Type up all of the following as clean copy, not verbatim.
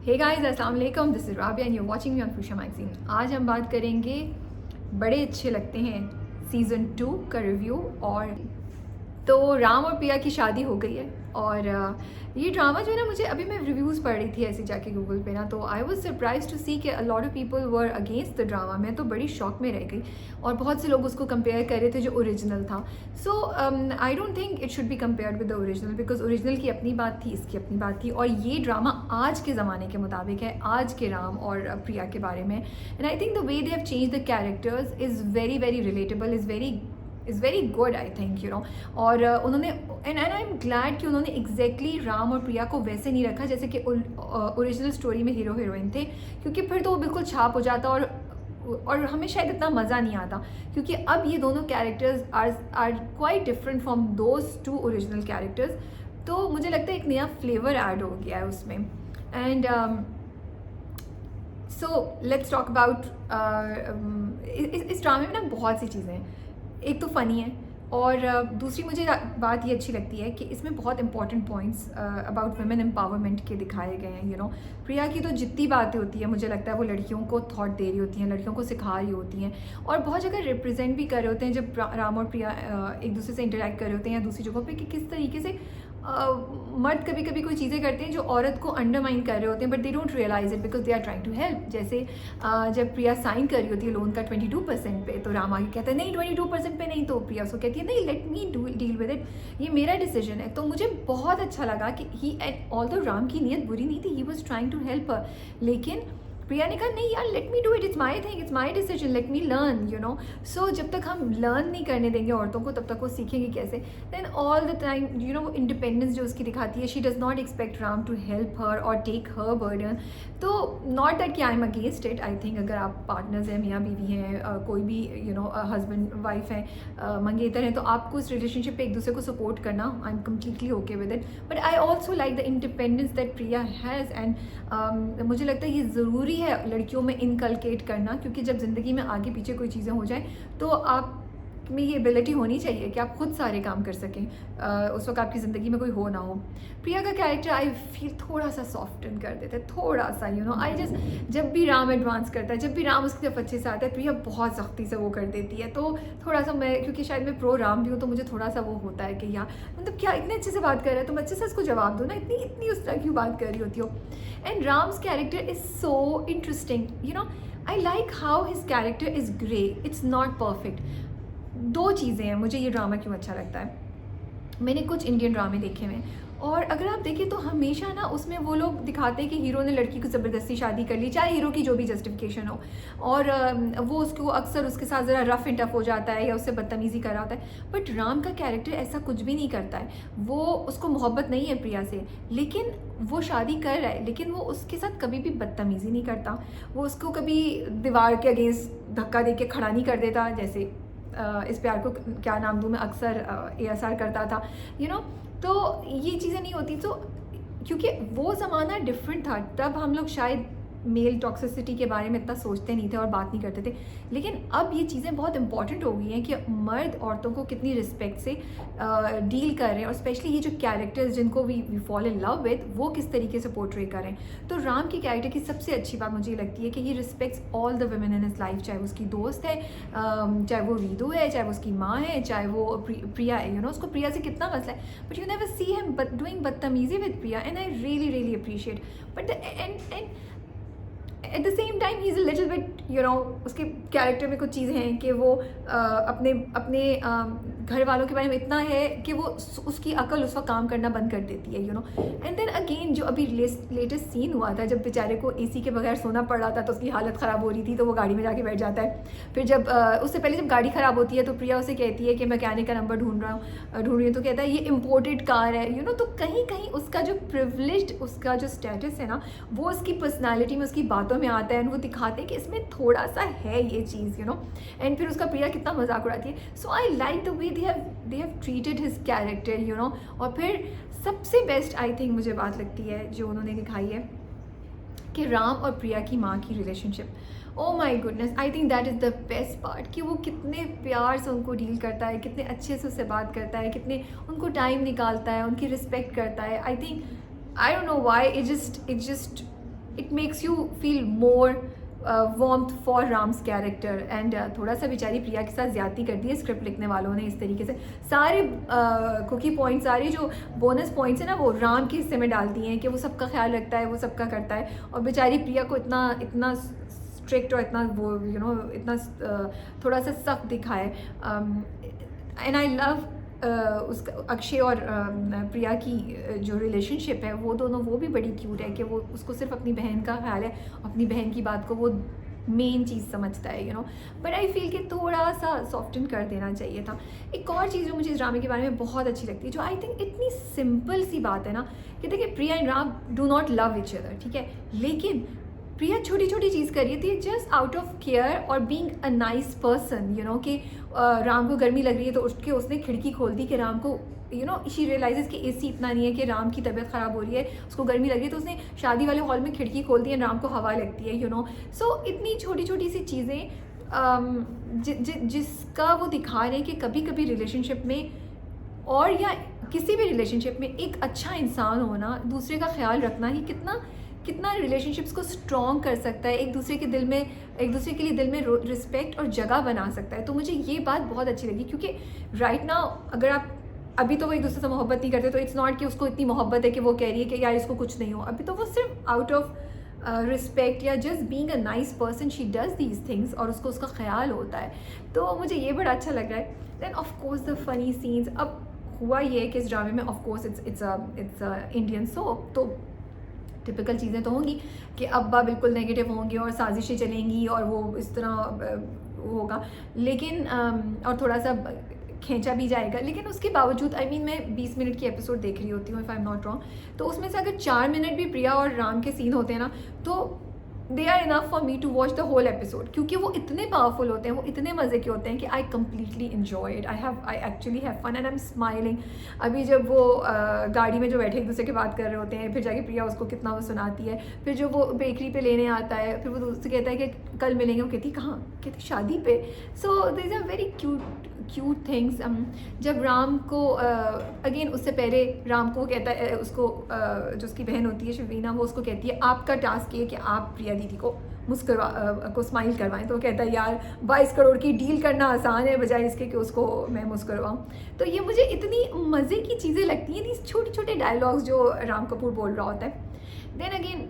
हे guys, अस्सलाम वालेकुम, this is Rabia and you watching me on Fusha magazine. आज हम बात करेंगे बड़े अच्छे लगते हैं सीज़न 2 का रिव्यू। और तो राम और प्रिया की शादी हो गई है और ये ड्रामा जो है ना, मुझे अभी मैं रिव्यूज़ पढ़ रही थी ऐसे जाके गूगल पे ना, तो आई वाज सरप्राइज टू सी कि a lot of people were against the drama. मैं तो बड़ी शॉक में रह गई और बहुत से लोग उसको कंपेयर कर रहे थे जो ओरिजिनल था। So I don't think it should be compared with the original, because original की अपनी बात थी, इसकी अपनी बात थी, और ये ड्रामा आज के ज़माने के मुताबिक है, आज के राम और प्रिया के बारे में। And I think the way they have change the characters is very very relatable, is very good, I think, you know. और उन्होंने एंड आई एम ग्लैड कि उन्होंने एग्जैक्टली राम और प्रिया को वैसे नहीं रखा जैसे कि ओरिजिनल स्टोरी में हीरो हीरोइन थे, क्योंकि फिर तो वो बिल्कुल छाप हो जाता और हमें शायद इतना मज़ा नहीं आता, क्योंकि अब ये दोनों characters are quite different from those two original characters. तो मुझे लगता है एक नया फ्लेवर ऐड हो गया है उसमें। And so let's talk about इस ड्रामे में ना बहुत सी चीज़ें हैं। एक तो फ़नी है, और दूसरी मुझे बात ये अच्छी लगती है कि इसमें बहुत important points about women empowerment के दिखाए गए हैं। यू नो, प्रिया की तो जितनी बातें होती है, मुझे लगता है वो लड़कियों को थॉट दे रही होती हैं, लड़कियों को सिखा रही होती हैं, और बहुत जगह रिप्रेजेंट भी कर रहे होते हैं जब राम और प्रिया एक दूसरे से इंटरेक्ट कर रहे होते हैं या दूसरी जगहों पे, कि किस तरीके से मर्द कभी कभी कोई चीज़ें करते हैं जो औरत को अंडरमाइन कर रहे होते हैं, but they don't realize it because they are trying to help. जैसे जब प्रिया साइन कर रही होती है लोन का 22% पे, तो राम आगे कहता है नहीं 22% पे नहीं, तो प्रिया उसको कहती है नहीं, let me deal with it, ये मेरा डिसीजन है। तो मुझे बहुत अच्छा लगा कि he at all the Ram की नीयत बुरी नहीं थी, he was trying to help her, लेकिन प्रिया ने कहा नहीं यार, let me do it, it's my thing, it's my decision, let me learn, you know. So जब तक हम लर्न नहीं करने देंगे औरतों को, तब तक वो सीखेंगे कैसे? Then all the time, you know, independence जो उसकी दिखाती है, she does not expect Ram to help her और टेक हर बर्डन। तो नॉट दैट कि I am against it, I think अगर आप पार्टनर्स हैं, मियाँ बीवी हैं, कोई भी यू नो हस्बैंड वाइफ हैं, मंगेतर हैं, तो आपको इस रिलेशनशिप पे एक दूसरे को सपोर्ट करना, I am completely okay with it. But I also like the independence that Priya has, and मुझे लगता है ये ज़रूरी है लड़कियों में इनकलकेट करना, क्योंकि जब ज़िंदगी में आगे पीछे कोई चीज़ें हो जाए तो आप में ये एबिलिटी होनी चाहिए कि आप खुद सारे काम कर सकें, उस वक्त आपकी ज़िंदगी में कोई हो ना हो। प्रिया का कैरेक्टर आई फील थोड़ा सा सॉफ्टन कर देते, थोड़ा सा, यू नो, आई जस्ट, जब भी राम एडवांस करता है, जब भी राम उसकी तरफ अच्छे से आता है, प्रिया बहुत सख्ती से वो कर देती है। तो थोड़ा सा मैं, क्योंकि शायद मैं प्रो राम भी हूँ, तो मुझे थोड़ा सा वो होता है कि यार मतलब क्या इतने अच्छे से बात कर रहा है, तुम अच्छे से उसको जवाब दो ना, इतनी इतनी उस तरह क्यों बात कर रही होती हो। And Ram's character is so interesting, you know, I like how his character is grey, it's not perfect. दो चीज़ें हैं मुझे ये ड्रामा क्यों अच्छा लगता है। मैंने कुछ इंडियन ड्रामे देखे हुए हैं, और अगर आप देखें तो हमेशा ना उसमें वो लोग दिखाते हैं कि हीरो ने लड़की को ज़बरदस्ती शादी कर ली, चाहे हीरो की जो भी जस्टिफिकेशन हो, और वो उसको अक्सर उसके साथ ज़रा रफ एंड टफ हो जाता है या उससे बदतमीज़ी कर रहा होता है। बट राम का कैरेक्टर ऐसा कुछ भी नहीं करता है। वो, उसको मोहब्बत नहीं है प्रिया से, लेकिन वो शादी कर रहा है, लेकिन वो उसके साथ कभी भी बदतमीज़ी नहीं करता, वो उसको कभी दीवार के अगेंस्ट धक्का दे के खड़ा नहीं कर देता, जैसे इस प्यार को क्या नाम दूँ मैं, अक्सर ASR करता था, यू नो। तो ये चीज़ें नहीं होती, तो क्योंकि वो ज़माना डिफरेंट था, तब हम लोग शायद मेल टॉक्सिसिटी के बारे में इतना सोचते नहीं थे और बात नहीं करते थे। लेकिन अब ये चीज़ें बहुत इंपॉर्टेंट हो गई हैं कि मर्द औरतों को कितनी रिस्पेक्ट से डील कर रहे हैं, और स्पेशली ये जो कैरेक्टर्स जिनको we fall in love with, वो किस तरीके से पोर्ट्रे करें। तो राम के कैरेक्टर की सबसे अच्छी बात मुझे लगती है कि he respects all the women in his life, चाहे वो उसकी दोस्त है, चाहे वो वीदू है, चाहे वो उसकी माँ है, चाहे वो प्रिया है, यू नो, उसको प्रिया से कितना मसला है, but you never see him doing बदतमीजी with Priya, and I really really appreciate. But and at the same time he is a little bit, you know, उसके कैरेक्टर में कुछ चीज़ें हैं कि वो अपने अपने घर वालों के बारे में इतना है कि वो उसकी अकल उस वक्त काम करना बंद कर देती है, you know. And then again जो अभी लेटेस्ट सीन हुआ था, जब बेचारे को AC के बगैर सोना पड़ रहा था, तो उसकी हालत ख़राब हो रही थी, तो वो गाड़ी में जाके बैठ जाता है। फिर जब उससे पहले जब गाड़ी ख़राब होती है, तो प्रिया उसे कहती है कि मैकेनिक का नंबर ढूंढ रही हूँ, तो कहता है ये इम्पोर्टेड कार है, यू नो। तो कहीं कहीं उसका जो प्रिविलेज्ड, उसका जो स्टेटस है ना, वो उसकी पर्सनैलिटी में, उसकी बातों में आता है, एंड वो दिखाते हैं कि इसमें थोड़ा सा है ये चीज़, यू नो। एंड फिर उसका प्रिया कितना मजाक उड़ाती है। So I like the way they have treated his character, you know. और फिर सबसे बेस्ट आई थिंक मुझे बात लगती है जो उन्होंने दिखाई है कि राम और प्रिया की माँ की relationship, oh my goodness, I think that is the best part, कि वो कितने प्यार से उनको डील करता है, कितने अच्छे से उससे बात करता है, कितने उनको टाइम निकालता है, उनकी रिस्पेक्ट करता है। I think, I don't know why, it just it makes you feel more warmth for Ram's character and थोड़ा सा बेचारी प्रिया के साथ ज़्यादती कर दी है स्क्रिप्ट लिखने वालों ने इस तरीके से। सारे कुकी पॉइंट्स, सारे जो बोनस पॉइंट्स हैं ना वो राम के हिस्से में डाल दिए हैं कि वो सबका ख्याल रखता है, वो सबका करता है, और बेचारी प्रिया को इतना स्ट्रिक्ट और इतना वो इतना थोड़ा सा सख्त दिखाए। एंड आई लव उसका अक्षय और प्रिया की जो रिलेशनशिप है वो दोनों, वो भी बड़ी क्यूट है कि वो उसको सिर्फ अपनी बहन का ख्याल है, अपनी बहन की बात को वो मेन चीज़ समझता है बट आई फील कि थोड़ा सा सॉफ्टन कर देना चाहिए था। एक और चीज़ जो मुझे इस ड्रामे के बारे में बहुत अच्छी लगती है, जो आई थिंक इतनी सिंपल सी बात है ना, कि देखिए Priya and Ram do not love each other, ठीक है, लेकिन प्रिया छोटी छोटी चीज़ कर रही थी जस्ट आउट ऑफ केयर और बीइंग अ नाइस पर्सन, कि राम को गर्मी लग रही है तो उठ के उसने खिड़की खोल दी कि राम को शी रियलाइजेस कि एसी इतना नहीं है कि राम की तबीयत ख़राब हो रही है, उसको गर्मी लग रही है, तो उसने शादी वाले हॉल में खिड़की खोल दी है, राम को हवा लगती है सो इतनी छोटी छोटी सी चीज़ें जिसका वो दिखा रहे हैं कि कभी कभी रिलेशनशिप में और या किसी भी रिलेशनशिप में एक अच्छा इंसान होना, दूसरे का ख्याल रखना ही कितना रिलेशनशिप्स को स्ट्रॉन्ग कर सकता है, एक दूसरे के लिए दिल में रिस्पेक्ट और जगह बना सकता है। तो मुझे ये बात बहुत अच्छी लगी, क्योंकि राइट नाउ अगर आप अभी तो वो एक दूसरे से मोहब्बत नहीं करते, तो इट्स नॉट कि उसको इतनी मोहब्बत है कि वो कह रही है कि यार इसको कुछ नहीं हो, अभी तो वो सिर्फ आउट ऑफ रिस्पेक्ट या just being a nice person she does these things, और उसको उसका ख्याल होता है। तो मुझे ये बड़ा अच्छा लग रहा है। Then of course the funny scenes. अब हुआ ये है कि इस ड्रामे में of course it's Indian soap, तो टिपिकल चीज़ें तो होंगी कि अब्बा बिल्कुल नेगेटिव होंगे और साजिशें चलेंगी और वो इस तरह होगा, लेकिन और थोड़ा सा खींचा भी जाएगा, लेकिन उसके बावजूद मैं 20 मिनट की एपिसोड देख रही होती हूँ if I am not wrong, तो उसमें से अगर 4 मिनट भी प्रिया और राम के सीन होते हैं ना, तो they are enough for me to watch the whole episode, क्योंकि वो इतने पावरफुल होते हैं, वो इतने मज़े के होते हैं कि I completely enjoy it, I actually have fun and I am smiling. अभी जब वो गाड़ी में जो बैठे एक दूसरे की बात कर रहे होते हैं, फिर जाके प्रिया उसको कितना वो सुनाती है, फिर जो वो बेकरी पे लेने आता है, फिर वो उससे कहता है कि कल मिलेंगे, वो कहती कहाँ, कहती शादी पे। So this are very cute things. जब राम को अगेन उससे पहले राम को कहता है उसको जो उसकी बहन होती है शबीना, वो उसको कहती है आपका टास्क ये कि आप प्रिया दीदी को को स्माइल करवाएं, तो वो कहता है यार 22 करोड़ की डील करना आसान है बजाय इसके कि उसको मैं मुस्कुराऊँ। तो ये मुझे इतनी मज़े की चीज़ें लगती हैं, थी छोटे छोटे डायलॉग्स जो राम कपूर बोल रहा होता है। देन अगेन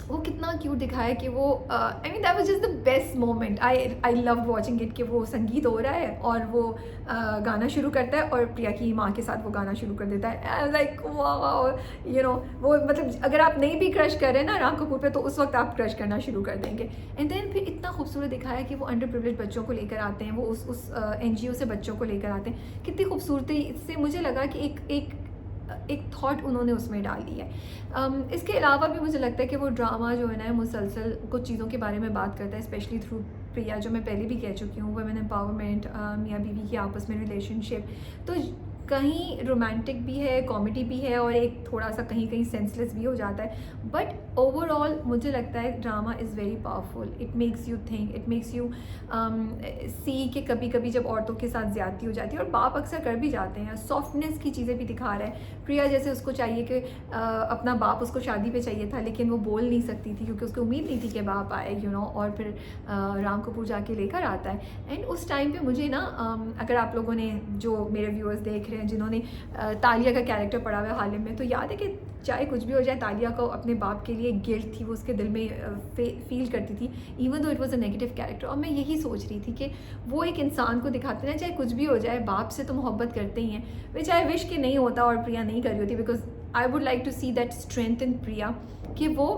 वो कितना क्यूट दिखाया कि वो that was just the best moment. I love watching it कि वो संगीत हो रहा है और वो गाना शुरू करता है और प्रिया की माँ के साथ वो गाना शुरू कर देता है। आई लाइक वाओ वो मतलब अगर आप नहीं भी क्रश कर रहे हैं ना राम कपूर पे, तो उस वक्त आप क्रश करना शुरू कर देंगे। एंड देन फिर इतना खूबसूरत दिखाया कि वो अंडर प्रिविलेज बच्चों को लेकर आते हैं, वो उस NGO से बच्चों को लेकर आते हैं। कितनी खूबसूरती से मुझे लगा कि एक थॉट उन्होंने उसमें डाल दी है। इसके अलावा भी मुझे लगता है कि वो ड्रामा जो है ना मुसलसल कुछ चीज़ों के बारे में बात करता है, स्पेशली थ्रू प्रिया, जो मैं पहले भी कह चुकी हूँ, वुमेन एम्पावरमेंट, मियाँ बीवी की आपस में रिलेशनशिप, तो कहीं रोमांटिक भी है, कॉमेडी भी है और एक थोड़ा सा कहीं कहीं सेंसलेस भी हो जाता है। बट ओवरऑल मुझे लगता है drama is very powerful. It makes you think, it makes you see कि कभी कभी जब औरतों के साथ ज़्यादती हो जाती है, और बाप अक्सर कर भी जाते हैं, सॉफ्टनेस की चीज़ें भी दिखा रहा है। प्रिया जैसे उसको चाहिए कि अपना बाप उसको शादी पे चाहिए था, लेकिन वो बोल नहीं सकती थी क्योंकि उसको उम्मीद नहीं थी कि बाप आए और फिर राम कपूर जाके लेकर आता है। एंड उस टाइम पे मुझे ना अगर आप लोगों ने, जो मेरे व्यूअर्स देख रहे हैं जिन्होंने तालिया का कैरेक्टर पढ़ा हुआ है हाल में, तो याद है कि चाहे कुछ भी हो जाए, तालिया को अपने बाप के लिए गिल्ट थी, वो उसके दिल में फील करती थी, even though it was a negative character. और मैं यही सोच रही थी कि वो एक इंसान को दिखाते हैं, चाहे कुछ भी हो जाए, बाप से तो मोहब्बत करते ही हैं, वे चाहे विश के नहीं होता और प्रिया नहीं कर रही होती, because I would like to see that strength in Priya कि वो,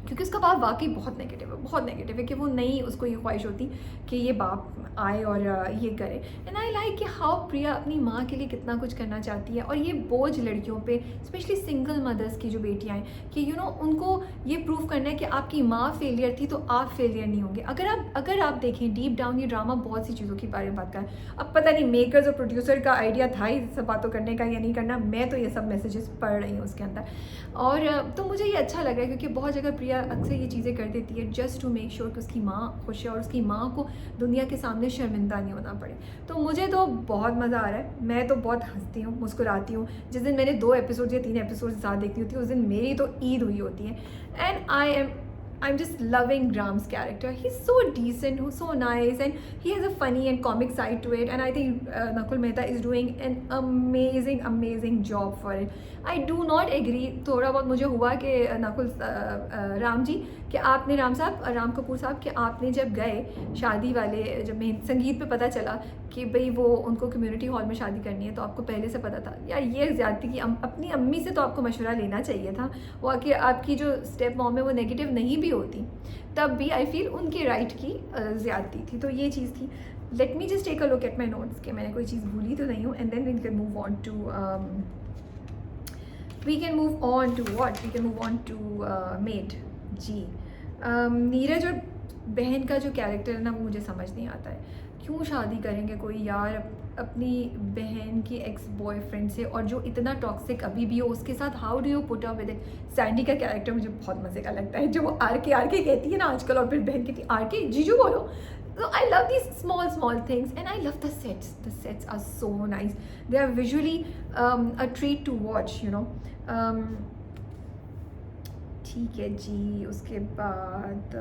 क्योंकि उसका बाप वाकई बहुत नेगेटिव है कि वो नहीं, उसको ये ख्वाहिश होती कि ये बाप आए और ये करे। एंड आई लाइक कि हाउ प्रिया अपनी माँ के लिए कितना कुछ करना चाहती है, और ये बोझ लड़कियों पे, स्पेशली सिंगल मदर्स की जो बेटियाँ हैं, कि उनको ये प्रूव करना है कि आपकी माँ फेलियर थी तो आप फेलियर नहीं होंगे। अगर आप देखें डीप डाउन, ये ड्रामा बहुत सी चीज़ों के बारे में बात कर, अब पता नहीं मेकर्स और प्रोड्यूसर का आइडिया था ही सब बातों करने का या नहीं करना, मैं तो ये सब मैसेजेस पढ़ रही हूँ उसके अंदर। और तो मुझे ये अच्छा लग रहा है क्योंकि बहुत जगह प्रिया प्रिया अक्सर ये चीज़ें कर देती है जस्ट टू मेक श्योर कि उसकी माँ खुश है और उसकी माँ को दुनिया के सामने शर्मिंदा नहीं होना पड़े। तो मुझे तो बहुत मज़ा आ रहा है, मैं तो बहुत हंसती हूँ, मुस्कुराती हूँ। जिस दिन मैंने 2 एपिसोड या 3 एपिसोड ज़्यादा देखती होती है, उस दिन मेरी तो ईद हुई होती है। And I'm just loving Ram's character. He's so decent, so nice, and he has a funny and comic side to it. And I think Nakul Mehta is doing an amazing job for it. I do not agree. थोड़ा बहुत मुझे हुआ कि नकुल राम जी कि आपने राम कपूर साहब कि आपने जब गए शादी वाले, जब मैं संगीत पे पता चला कि भाई वो उनको कम्युनिटी हॉल में शादी करनी है, तो आपको पहले से पता था यार ये ज़्यादती की। अपनी अम्मी से तो आपको मशवरा लेना चाहिए था। वो कि आपकी जो स्टेप मॉम है वो नेगेटिव नहीं भी होती, तब भी आई फील उनके राइट की ज़्यादती थी। तो ये चीज़ थी। Let me just take a look at my notes कि मैंने कोई चीज़ भूली तो नहीं हूँ, and then we can move on to मेड जी। नीरज और बहन का जो कैरेक्टर है ना, वो मुझे समझ नहीं आता है। क्यों शादी करेंगे कोई यार अपनी बहन की एक्स बॉयफ्रेंड से, और जो इतना टॉक्सिक अभी भी हो उसके साथ, how do you put up with it. Sandy का कैरेक्टर मुझे बहुत मज़े का लगता है, जो वो आर के कहती है ना आजकल, और फिर बहन कहती है आर के जीजू बोलो। So I love these small things, and I love the sets. The sets are so nice. They are visually a treat to watch, you know. ठीक है जी। उसके बाद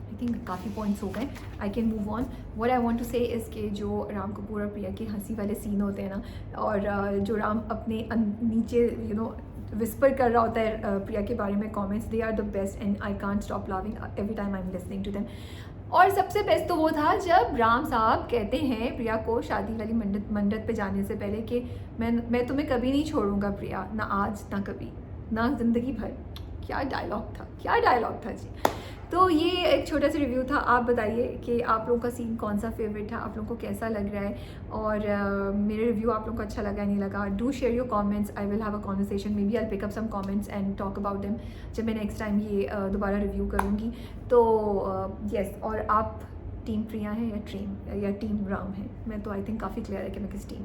आई थिंक काफ़ी पॉइंट्स हो गए। I can move on. What I want to say is कि जो राम कपूर और प्रिया के हंसी वाले सीन होते हैं ना, और जो राम अपने नीचे विस्पर कर रहा होता है प्रिया के बारे में comments, they are the best and I can't stop loving every time I am listening to them. और सबसे बेस्ट तो वो था जब राम साहब कहते हैं प्रिया को शादी वाली मंडप पे जाने से पहले कि मैं तुम्हें कभी नहीं छोड़ूंगा प्रिया, ना आज ना कभी ना ज़िंदगी भर। क्या डायलॉग था जी। तो ये एक छोटा सा रिव्यू था। आप बताइए कि आप लोगों का सीन कौन सा फेवरेट था, आप लोगों को कैसा लग रहा है, और मेरे रिव्यू आप लोगों को अच्छा लगा नहीं लगा। Do share your comments, I will have a conversation, maybe I pick up some comments and talk about them जब मैं नेक्स्ट टाइम ये दोबारा रिव्यू करूँगी। तो यस, और आप टीम प्रिया हैं या टीम राम है? मैं तो आई थिंक काफ़ी क्लियर है कि मैं किस टीम में